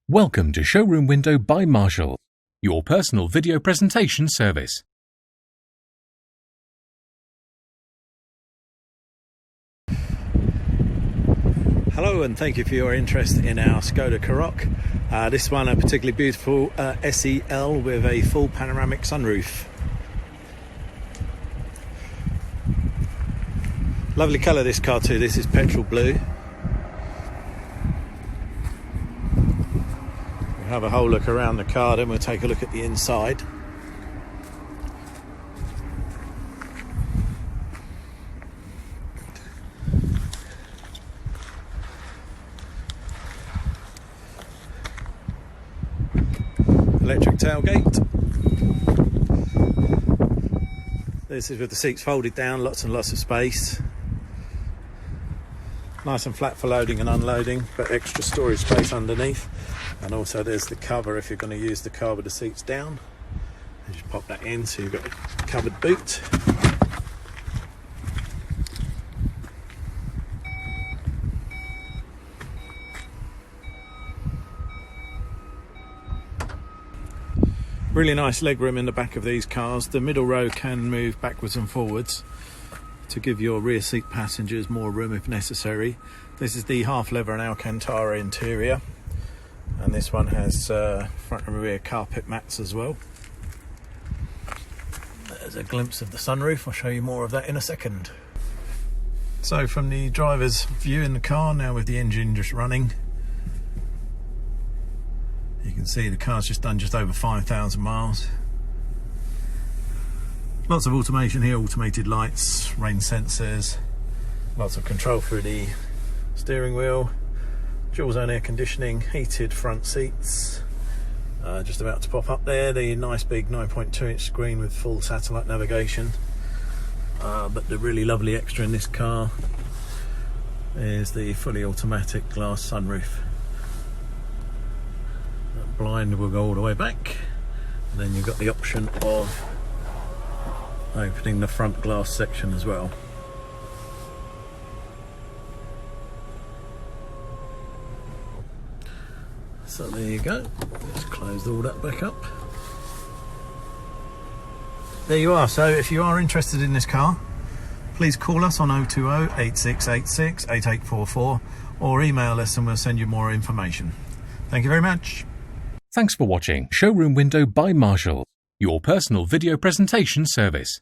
Welcome to Showroom Window by Marshall, your personal video presentation service. Hello and thank you for your interest in our Skoda KODIAQ. This one a particularly beautiful SEL with a full panoramic sunroof. Lovely colour this car too, this is petrol blue. We'll have a whole look around the car, then we'll take a look at the inside. Electric tailgate. This is with the seats folded down, lots and lots of space. Nice and flat for loading and unloading, but extra storage space underneath. And also there's the cover if you're going to use the car with the seats down. You just pop that in, so you've got a covered boot. Really nice legroom in the back of these cars. The middle row can move backwards and forwards to give your rear seat passengers more room if necessary. This is the half leather and Alcantara interior, and this one has front and rear carpet mats as well. There's a glimpse of the sunroof. I'll show you more of that in a second. So from the driver's view in the car, now with the engine just running, you can see the car's just done just over 5,000 miles. Lots of automation here, automated lights, rain sensors, lots of control through the steering wheel, dual zone air conditioning, heated front seats. Just about to pop up there, the nice big 9.2 inch screen with full satellite navigation. But the really lovely extra in this car is the fully automatic glass sunroof. That blind will go all the way back, and then you've got the option of opening the front glass section as well. So there you go, just close all that back up. There you are. So if you are interested in this car, please call us on 020 8686 8844 or email us and we'll send you more information. Thank you very much. Thanks for watching Showroom Window by Marshall, your personal video presentation service.